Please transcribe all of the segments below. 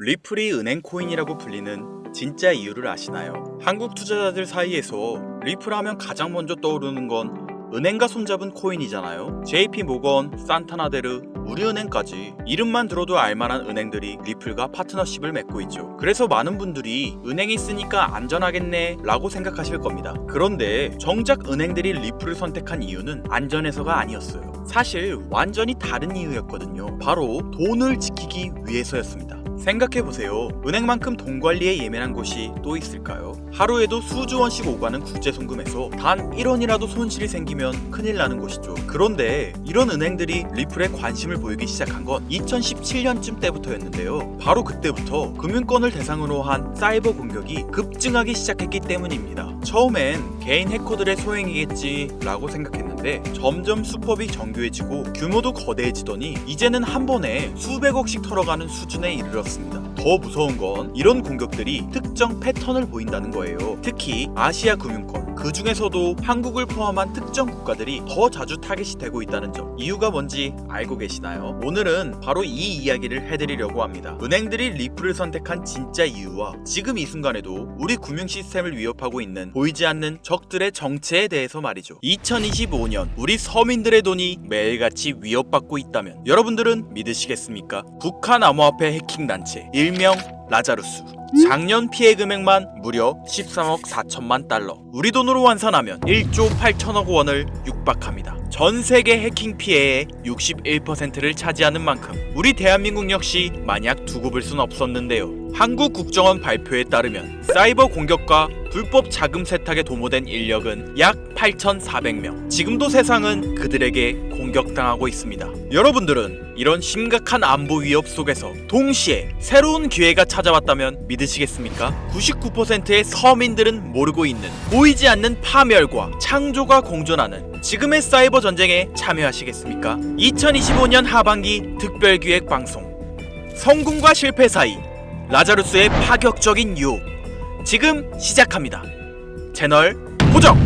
리플이 은행 코인이라고 불리는 진짜 이유를 아시나요? 한국 투자자들 사이에서 리플 하면 가장 먼저 떠오르는 건 은행과 손잡은 코인이잖아요. JP모건, 산타나데르, 우리은행까지 이름만 들어도 알만한 은행들이 리플과 파트너십을 맺고 있죠. 그래서 많은 분들이 은행이 쓰니까 안전하겠네 라고 생각하실 겁니다. 그런데 정작 은행들이 리플을 선택한 이유는 안전해서가 아니었어요. 사실 완전히 다른 이유였거든요. 바로 돈을 지키기 위해서였습니다. 생각해보세요. 은행만큼 돈 관리에 예민한 곳이 또 있을까요? 하루에도 수조 원씩 오가는 국제송금에서 단 1원이라도 손실이 생기면 큰일 나는 곳이죠. 그런데 이런 은행들이 리플에 관심을 보이기 시작한 건 2017년쯤 때부터였는데요. 바로 그때부터 금융권을 대상으로 한 사이버 공격이 급증하기 시작했기 때문입니다. 처음엔 개인 해커들의 소행이겠지 라고 생각했는데 점점 수법이 정교해지고 규모도 거대해지더니 이제는 한 번에 수백억씩 털어가는 수준에 이르렀습니다. 더 무서운 건 이런 공격들이 특정 패턴을 보인다는 거예요. 특히 아시아 금융권, 그 중에서도 한국을 포함한 특정 국가들이 더 자주 타겟이 되고 있다는 점. 이유가 뭔지 알고 계시나요? 오늘은 바로 이 이야기를 해드리려고 합니다. 은행들이 리플을 선택한 진짜 이유와 지금 이 순간에도 우리 금융 시스템을 위협하고 있는 보이지 않는 적들의 정체에 대해서 말이죠. 2025년 우리 서민들의 돈이 매일같이 위협받고 있다면 여러분들은 믿으시겠습니까? 북한 암호화폐 해킹 단체 일명 라자루스. 작년 피해 금액만 무려 13억 4천만 달러. 우리 돈으로 환산하면 1조 8천억 원을 육박합니다. 전 세계 해킹 피해의 61%를 차지하는 만큼 우리 대한민국 역시 마냥 두고 볼 순 없었는데요. 한국 국정원 발표에 따르면 사이버 공격과 불법 자금 세탁에 도모된 인력은 약 8,400명. 지금도 세상은 그들에게 공격당하고 있습니다. 여러분들은 이런 심각한 안보 위협 속에서 동시에 새로운 기회가 찾아왔다면 믿으시겠습니까? 99%의 서민들은 모르고 있는 보이지 않는 파멸과 창조가 공존하는 지금의 사이버 전쟁에 참여하시겠습니까? 2025년 하반기 특별기획 방송 성공과 실패 사이 라자루스의 파격적인 유혹 지금 시작합니다. 채널 고정!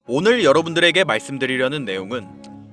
오늘 여러분들에게 말씀드리려는 내용은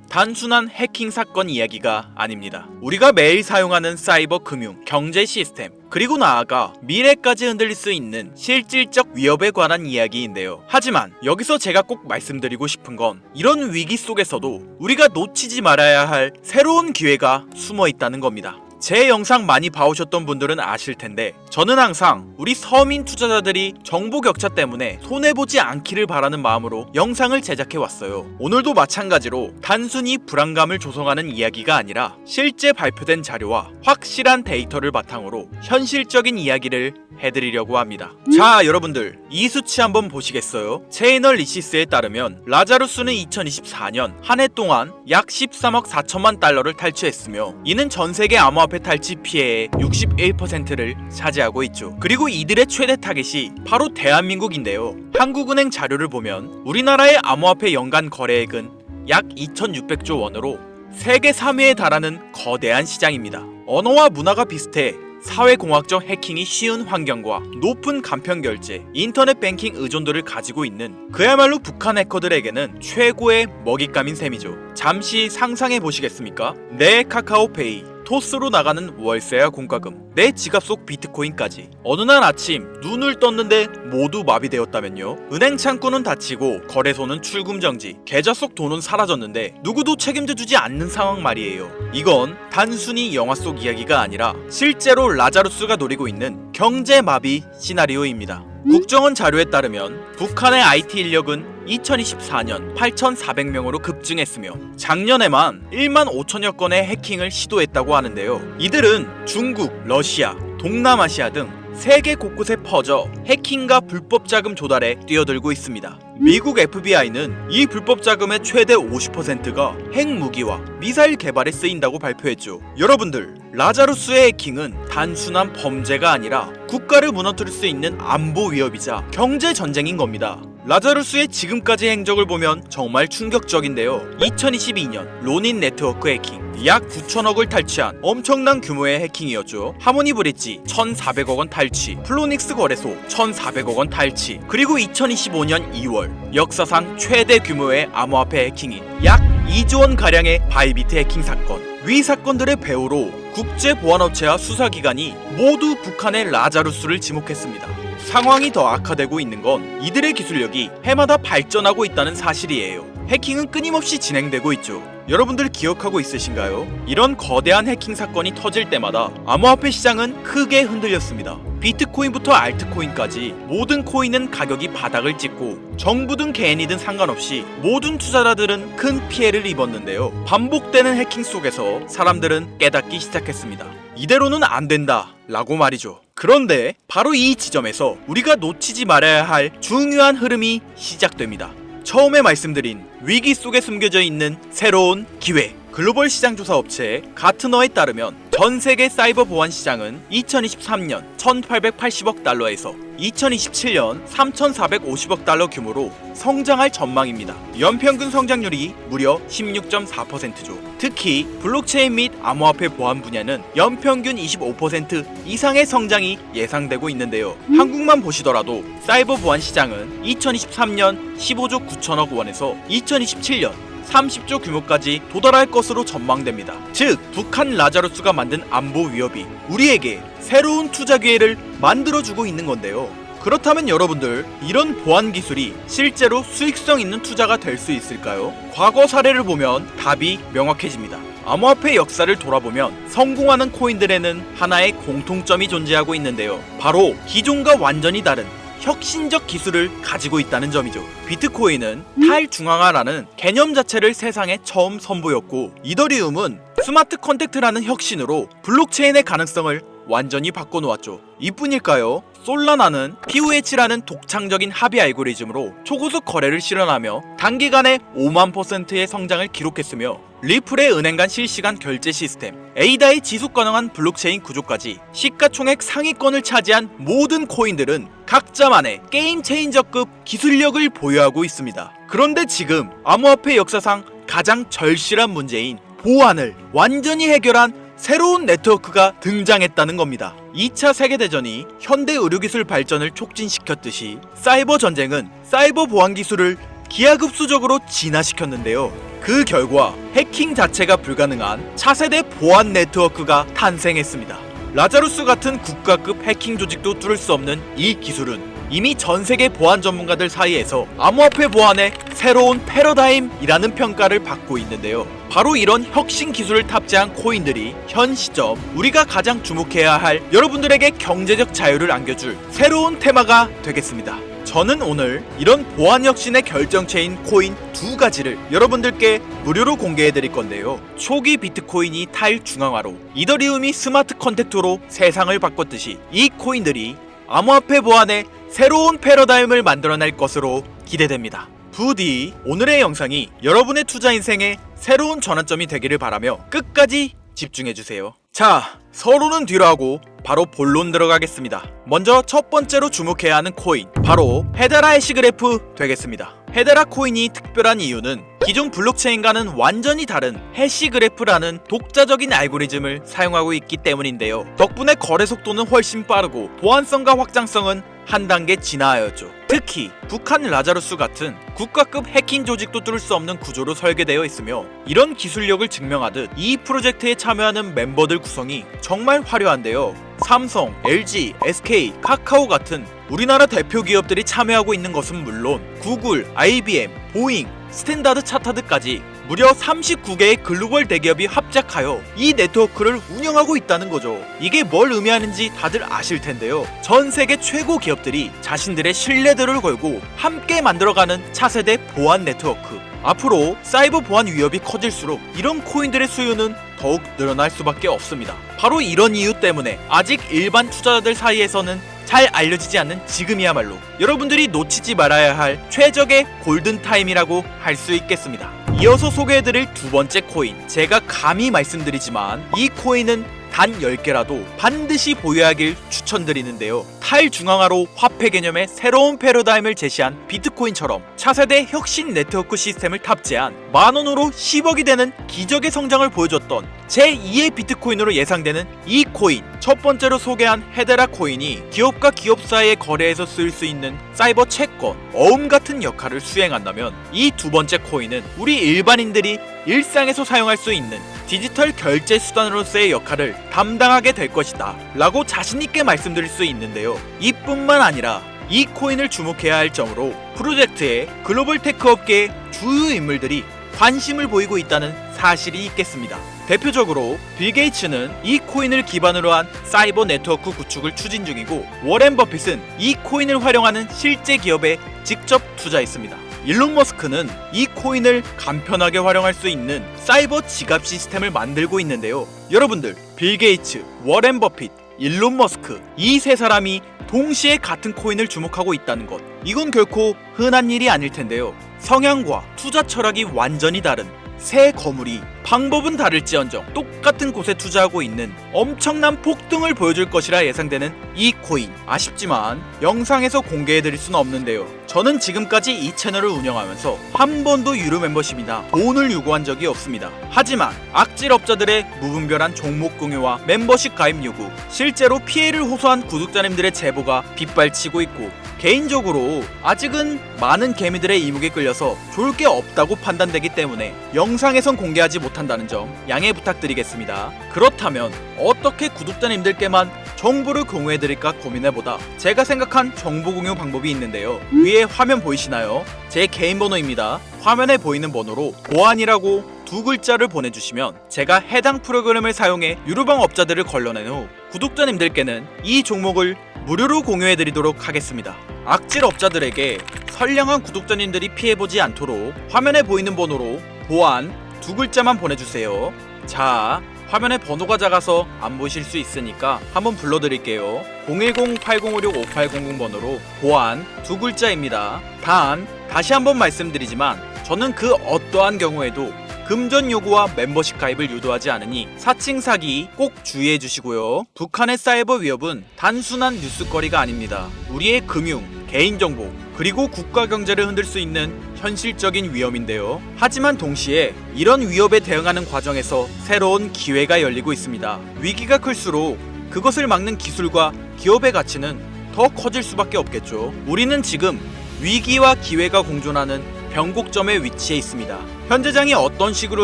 단순한 해킹 사건 이야기가 아닙니다. 우리가 매일 사용하는 사이버 금융, 경제 시스템, 그리고 나아가 미래까지 흔들릴 수 있는 실질적 위협에 관한 이야기인데요. 하지만 여기서 제가 꼭 말씀드리고 싶은 건 이런 위기 속에서도 우리가 놓치지 말아야 할 새로운 기회가 숨어 있다는 겁니다. 제 영상 많이 봐오셨던 분들은 아실 텐데 저는 항상 우리 서민 투자자들이 정보 격차 때문에 손해보지 않기를 바라는 마음으로 영상을 제작해왔어요. 오늘도 마찬가지로 단순히 불안감을 조성하는 이야기가 아니라 실제 발표된 자료와 확실한 데이터를 바탕으로 현실적인 이야기를 해드리려고 합니다. 자, 여러분들 이 수치 한번 보시겠어요? 체이널리시스에 따르면 라자루스는 2024년 한 해 동안 약 13억 4천만 달러를 탈취했으며 이는 전세계 암호화폐 탈취 피해의 61%를 차지하고 있죠. 그리고 이들의 최대 타겟이 바로 대한민국인데요. 한국은행 자료를 보면 우리나라의 암호화폐 연간 거래액은 약 2,600조 원으로 세계 3위에 달하는 거대한 시장입니다. 언어와 문화가 비슷해 사회공학적 해킹이 쉬운 환경과 높은 간편 결제, 인터넷 뱅킹 의존도를 가지고 있는 그야말로 북한 해커들에게는 최고의 먹잇감인 셈이죠. 잠시 상상해 보시겠습니까? 내 카카오페이, 토스로 나가는 월세와 공과금, 내 지갑 속 비트코인까지 어느 날 아침 눈을 떴는데 모두 마비되었다면요? 은행 창구는 닫히고 거래소는 출금 정지, 계좌 속 돈은 사라졌는데 누구도 책임져주지 않는 상황 말이에요. 이건 단순히 영화 속 이야기가 아니라 실제로 라자루스가 노리고 있는 경제 마비 시나리오입니다. 국정원 자료에 따르면 북한의 IT 인력은 2024년 8,400명으로 급증했으며 작년에만 1만 5천여 건의 해킹을 시도했다고 하는데요. 이들은 중국, 러시아, 동남아시아 등 세계 곳곳에 퍼져 해킹과 불법 자금 조달에 뛰어들고 있습니다. 미국 FBI는 이 불법 자금의 최대 50%가 핵무기와 미사일 개발에 쓰인다고 발표했죠. 여러분들, 라자루스의 해킹은 단순한 범죄가 아니라 국가를 무너뜨릴 수 있는 안보 위협이자 경제 전쟁인 겁니다. 라자루스의 지금까지 행적을 보면 정말 충격적인데요. 2022년 로닌 네트워크 해킹, 약 9천억을 탈취한 엄청난 규모의 해킹이었죠. 하모니 브릿지 1,400억 원 탈취, 플로닉스 거래소 1,400억 원 탈취, 그리고 2025년 2월 역사상 최대 규모의 암호화폐 해킹인 약 2조 원 가량의 바이비트 해킹 사건. 위 사건들의 배후로 국제보안업체와 수사기관이 모두 북한의 라자루스를 지목했습니다. 상황이 더 악화되고 있는 건 이들의 기술력이 해마다 발전하고 있다는 사실이에요. 해킹은 끊임없이 진행되고 있죠. 여러분들 기억하고 있으신가요? 이런 거대한 해킹 사건이 터질 때마다 암호화폐 시장은 크게 흔들렸습니다. 비트코인부터 알트코인까지 모든 코인은 가격이 바닥을 찍고 정부든 개인이든 상관없이 모든 투자자들은 큰 피해를 입었는데요. 반복되는 해킹 속에서 사람들은 깨닫기 시작했습니다. 이대로는 안 된다 라고 말이죠. 그런데 바로 이 지점에서 우리가 놓치지 말아야 할 중요한 흐름이 시작됩니다. 처음에 말씀드린 위기 속에 숨겨져 있는 새로운 기회. 글로벌 시장 조사 업체 가트너에 따르면 전 세계 사이버 보안 시장은 2023년 1,880억 달러에서 2027년 3,450억 달러 규모로 성장할 전망입니다. 연평균 성장률이 무려 16.4%죠. 특히 블록체인 및 암호화폐 보안 분야는 연평균 25% 이상의 성장이 예상되고 있는데요. 한국만 보시더라도 사이버 보안 시장은 2023년 15조 9천억 원에서 2027년 30조 규모까지 도달할 것으로 전망됩니다. 즉, 북한 라자루스가 만든 안보 위협이 우리에게 새로운 투자 기회를 만들어주고 있는 건데요. 그렇다면 여러분들, 이런 보안 기술이 실제로 수익성 있는 투자가 될 수 있을까요? 과거 사례를 보면 답이 명확해집니다. 암호화폐 역사를 돌아보면 성공하는 코인들에는 하나의 공통점이 존재하고 있는데요. 바로 기존과 완전히 다른 혁신적 기술을 가지고 있다는 점이죠. 비트코인은 탈중앙화라는 개념 자체를 세상에 처음 선보였고, 이더리움은 스마트 컨택트라는 혁신으로 블록체인의 가능성을 완전히 바꿔놓았죠. 이뿐일까요? 솔라나는 POH라는 독창적인 합의 알고리즘으로 초고속 거래를 실현하며 단기간에 5만%의 성장을 기록했으며, 리플의 은행 간 실시간 결제 시스템, 에이다의 지속 가능한 블록체인 구조까지 시가총액 상위권을 차지한 모든 코인들은 각자만의 게임 체인저급 기술력을 보유하고 있습니다. 그런데 지금 암호화폐 역사상 가장 절실한 문제인 보안을 완전히 해결한 새로운 네트워크가 등장했다는 겁니다. 2차 세계대전이 현대 의료기술 발전을 촉진시켰듯이 사이버 전쟁은 사이버 보안 기술을 기하급수적으로 진화시켰는데요. 그 결과 해킹 자체가 불가능한 차세대 보안 네트워크가 탄생했습니다. 라자루스 같은 국가급 해킹 조직도 뚫을 수 없는 이 기술은 이미 전세계 보안 전문가들 사이에서 암호화폐 보안의 새로운 패러다임이라는 평가를 받고 있는데요. 바로 이런 혁신 기술을 탑재한 코인들이 현 시점 우리가 가장 주목해야 할 여러분들에게 경제적 자유를 안겨줄 새로운 테마가 되겠습니다. 저는 오늘 이런 보안 혁신의 결정체인 코인 두 가지를 여러분들께 무료로 공개해드릴 건데요. 초기 비트코인이 탈중앙화로 이더리움이 스마트 컨택트로 세상을 바꿨듯이 이 코인들이 암호화폐 보안의 새로운 패러다임을 만들어낼 것으로 기대됩니다. 부디 오늘의 영상이 여러분의 투자 인생에 새로운 전환점이 되기를 바라며 끝까지 집중해주세요. 자, 서로는 뒤로 하고 바로 본론 들어가겠습니다. 먼저 첫 번째로 주목해야 하는 코인, 바로 헤데라 해시그래프 되겠습니다. 헤데라 코인이 특별한 이유는 기존 블록체인과는 완전히 다른 해시그래프라는 독자적인 알고리즘을 사용하고 있기 때문인데요. 덕분에 거래 속도는 훨씬 빠르고 보안성과 확장성은 한 단계 진화하였죠. 특히 북한 라자루스 같은 국가급 해킹 조직도 뚫을 수 없는 구조로 설계되어 있으며, 이런 기술력을 증명하듯 이 프로젝트에 참여하는 멤버들 구성이 정말 화려한데요. 삼성, LG, SK, 카카오 같은 우리나라 대표 기업들이 참여하고 있는 것은 물론 구글, IBM, 보잉, 스탠다드 차타드까지 무려 39개의 글로벌 대기업이 합작하여 이 네트워크를 운영하고 있다는 거죠. 이게 뭘 의미하는지 다들 아실 텐데요. 전 세계 최고 기업들이 자신들의 신뢰도를 걸고 함께 만들어가는 차세대 보안 네트워크. 앞으로 사이버 보안 위협이 커질수록 이런 코인들의 수요는 더욱 늘어날 수밖에 없습니다. 바로 이런 이유 때문에 아직 일반 투자자들 사이에서는 잘 알려지지 않는 지금이야말로 여러분들이 놓치지 말아야 할 최적의 골든타임이라고 할 수 있겠습니다. 이어서 소개해드릴 두 번째 코인, 제가 감히 말씀드리지만 이 코인은 단 10개라도 반드시 보유해야 하길 추천드리는데요. 탈중앙화로 화폐 개념의 새로운 패러다임을 제시한 비트코인처럼 차세대 혁신 네트워크 시스템을 탑재한 만원으로 10억이 되는 기적의 성장을 보여줬던 제2의 비트코인으로 예상되는 이 코인, 첫 번째로 소개한 헤데라 코인이 기업과 기업 사이의 거래에서 쓸 수 있는 사이버 채권, 어음 같은 역할을 수행한다면 이 두 번째 코인은 우리 일반인들이 일상에서 사용할 수 있는 디지털 결제 수단으로서의 역할을 담당하게 될 것이다 라고 자신있게 말씀드릴 수 있는데요. 이뿐만 아니라 이 코인을 주목해야 할 점으로 프로젝트에 글로벌 테크 업계의 주요 인물들이 관심을 보이고 있다는 사실이 있겠습니다. 대표적으로 빌 게이츠는 이 코인을 기반으로 한 사이버 네트워크 구축을 추진 중이고, 워렌 버핏은 이 코인을 활용하는 실제 기업에 직접 투자했습니다. 일론 머스크는 이 코인을 간편하게 활용할 수 있는 사이버 지갑 시스템을 만들고 있는데요. 여러분들, 빌 게이츠, 워렌 버핏, 일론 머스크, 이 세 사람이 동시에 같은 코인을 주목하고 있다는 것, 이건 결코 흔한 일이 아닐 텐데요. 성향과 투자 철학이 완전히 다른 새 거물이 방법은 다를지언정 똑같은 곳에 투자하고 있는 엄청난 폭등을 보여줄 것이라 예상되는 이 코인, 아쉽지만 영상에서 공개해드릴 수는 없는데요. 저는 지금까지 이 채널을 운영하면서 한 번도 유료 멤버십이나 돈을 요구한 적이 없습니다. 하지만 악질업자들의 무분별한 종목 공유와 멤버십 가입 요구, 실제로 피해를 호소한 구독자님들의 제보가 빗발치고 있고, 개인적으로 아직은 많은 개미들의 이목에 끌려서 좋을 게 없다고 판단되기 때문에 영상에선 공개하지 못한다는 점 양해 부탁드리겠습니다. 그렇다면 어떻게 구독자님들께만 정보를 공유해드릴까 고민해보다 제가 생각한 정보 공유 방법이 있는데요. 위에 화면 보이시나요? 제 개인 번호입니다. 화면에 보이는 번호로 보안이라고 두 글자를 보내주시면 제가 해당 프로그램을 사용해 유료방 업자들을 걸러낸 후 구독자님들께는 이 종목을 무료로 공유해드리도록 하겠습니다. 악질 업자들에게 선량한 구독자님들이 피해보지 않도록 화면에 보이는 번호로 보안 두 글자만 보내주세요. 자, 화면에 번호가 작아서 안 보실 수 있으니까 한번 불러드릴게요. 010-8056-5800 번호로 보안 두 글자입니다. 단, 다시 한번 말씀드리지만 저는 그 어떠한 경우에도 금전 요구와 멤버십 가입을 유도하지 않으니 사칭 사기 꼭 주의해 주시고요. 북한의 사이버 위협은 단순한 뉴스거리가 아닙니다. 우리의 금융, 개인정보, 그리고 국가 경제를 흔들 수 있는 현실적인 위험인데요. 하지만 동시에 이런 위협에 대응하는 과정에서 새로운 기회가 열리고 있습니다. 위기가 클수록 그것을 막는 기술과 기업의 가치는 더 커질 수밖에 없겠죠. 우리는 지금 위기와 기회가 공존하는 변곡점에 위치해 있습니다. 현재장이 어떤 식으로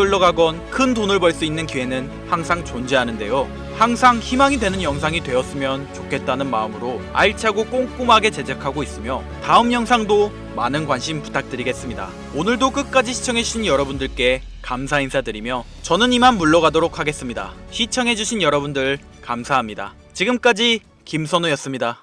흘러가건 큰 돈을 벌 수 있는 기회는 항상 존재하는데요. 항상 희망이 되는 영상이 되었으면 좋겠다는 마음으로 알차고 꼼꼼하게 제작하고 있으며 다음 영상도 많은 관심 부탁드리겠습니다. 오늘도 끝까지 시청해주신 여러분들께 감사 인사드리며 저는 이만 물러가도록 하겠습니다. 시청해주신 여러분들 감사합니다. 지금까지 김선우였습니다.